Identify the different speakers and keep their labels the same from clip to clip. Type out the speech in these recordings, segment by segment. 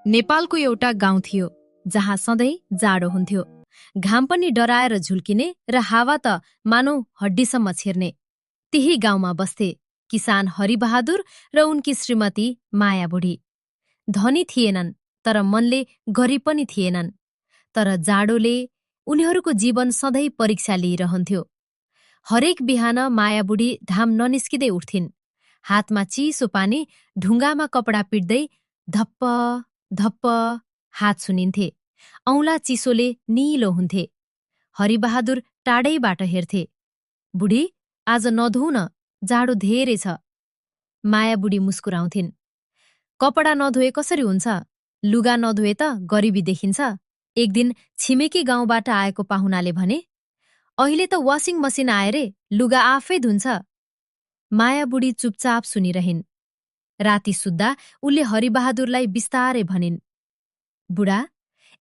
Speaker 1: नेपालको एउटा गाउँ थियो जहाँ सधैँ जाडो हुन्थ्यो। घाम पनि डराएर झुल्किने र हावा त मानौ हड्डीसम्म छिर्ने। त्यही गाउँमा बस्थे किसान हरिबहादुर र उनकी श्रीमती माया बुढी। धनी थिएनन् तर मनले गरिब पनि थिएनन्। तर जाडोले उनीहरूको जीवन सधैँ परीक्षा लिइरहन्थ्यो। हरेक बिहान माया बुढी घाम ननिस्किँदै उठ्थिन्। हातमा चिसो पानी ढुङ्गामा कपडा पिट्दै धप्प धप्प हात सुनिन्थे। औँला चिसोले निलो हुन्थे। हरिबहादुर टाढैबाट हेर्थे। बुढी, आज नधुऊ न, जाडो धेरै छ। माया बुढी मुस्कुराउँथिन्। कपडा नधोए कसरी हुन्छ? लुगा नधोए त गरिबी देखिन्छ। एक दिन छिमेकी गाउँबाट आएको पाहुनाले भने, अहिले त वासिङ मसिन आए रे, लुगा आफै धुन्छ। माया बुढी चुपचाप सुनिरहिन्। राति सुत्दा उनले हरिबहादुरलाई बिस्तारै भनिन्, बुढा,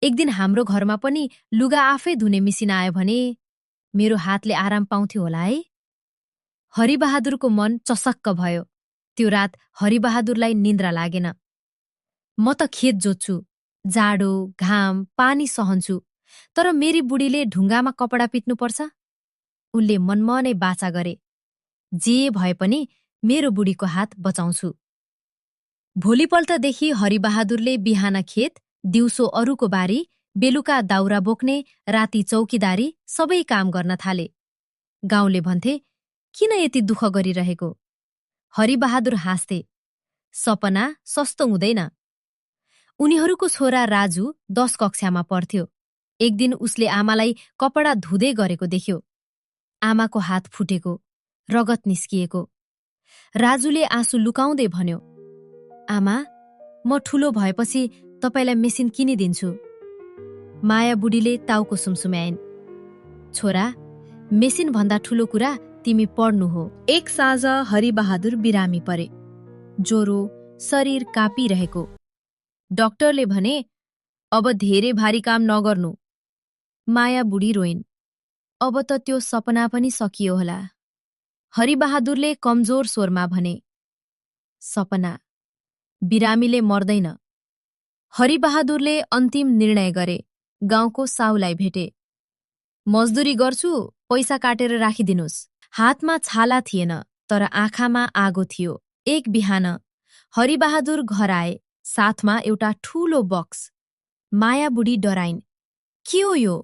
Speaker 1: एक दिन हाम्रो घरमा पनि लुगा आफै धुने मिसिन आयो भने मेरो हातले आराम पाउँथ्यो होला है? हरिबहादुरको मन चसक्क भयो। त्यो रात हरिबहादुरलाई निन्द्रा लागेन। म त खेत जोत्छु, जाडो, घाम, पानी सहन्छु, तर मेरी बुढीले ढुङ्गामा कपडा पिट्नुपर्छ। उनले मनमनै बाचा गरे, जे भए पनि मेरो बुढीको हात बचाउँछु। भोलिपल्टदेखि हरिबहादुरले बिहान खेत, दिउँसो अरूको बारी, बेलुका दाउरा बोक्ने, राति चौकीदारी सबै काम गर्न थाले। गाउँले भन्थे, किन यति दुःख गरिरहेको? हरिबहादुर हाँस्थे, सपना सस्तो हुँदैन। उनीहरूको छोरा राजु 10 कक्षामा पढ्थ्यो। एक दिन उसले आमालाई कपडा धुँदै गरेको देख्यो। आमाको हात फुटेको, रगत निस्किएको। राजुले आँसु लुकाउँदै भन्यो, आमा, म ठुलो भएपछि तपाईलाई मेसिन किनिदिन्छु। माया बुढीले टाउको सुमसुम्याइन्। छोरा, मेसिन भन्दा ठुलो कुरा तिमी पढ्नु हो। एक साँझ हरिबहादुर बिरामी परे। ज्वरो, शरीर काँपिरहेको। डाक्टरले भने, अब धेरै भारी काम नगर्नु। माया बुढी रोइन्। अब त त्यो सपना पनि सकियो होला। हरिबहादुरले कमजोर स्वरमा भने, सपना, बिरामीले मर्दैन। हरिबहादुरले अन्तिम निर्णय गरे। गाउँको साउलाई भेटे। मजदुरी गर्छु, पैसा काटेर राखिदिनुस्। हातमा छाला थिएन, तर आँखामा आगो थियो। एक बिहान हरिबहादुर घर आए, साथमा एउटा ठूलो बक्स। माया बुढी डराइन्। के हो यो?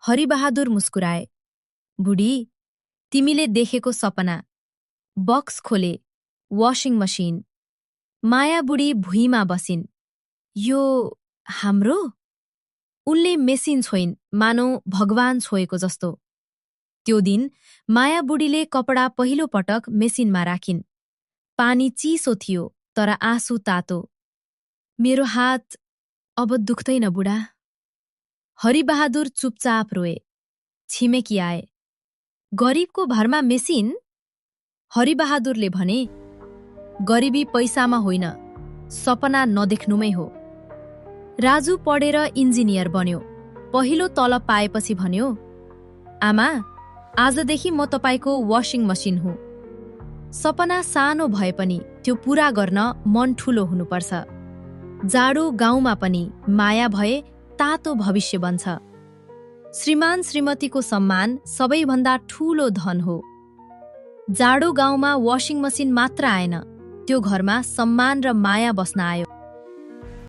Speaker 1: हरिबहादुर मुस्कुराए। बुढी, तिमीले देखेको सपना। बक्स खोले, वासिङ मसिन। माया बुढी भुइँमा बसिन्। यो हाम्रो? उनले मेसिन छोइन्, मानौ भगवान छोएको जस्तो। त्यो दिन माया बुढीले कपडा पहिलो पटक मेसिनमा राखिन्। पानी चिसो थियो, तर आँसु तातो। मेरो हात अब दुख्दैन बुढा। हरिबहादुर चुपचाप रोए। छिमेकी आए। गरिबको भरमा मेसिन? हरिबहादुरले भने, गरिबी पैसामा होइन, सपना नदेख्नुमै हो। राजु पढेर इन्जिनियर बन्यो। पहिलो तलब पाएपछि भन्यो, आमा, आजदेखि म तपाईको वासिङ मसिन हुँ। सपना सानो भए पनि त्यो पूरा गर्न मन ठूलो हुनुपर्छ। जाडो गाउँमा पनि माया भए तातो भविष्य बन्छ। श्रीमान श्रीमतीको सम्मान सबैभन्दा ठूलो धन हो। जाडो गाउँमा वासिङ मसिन मात्र आएन, त्यो घरमा सम्मान र माया बस्न आयो।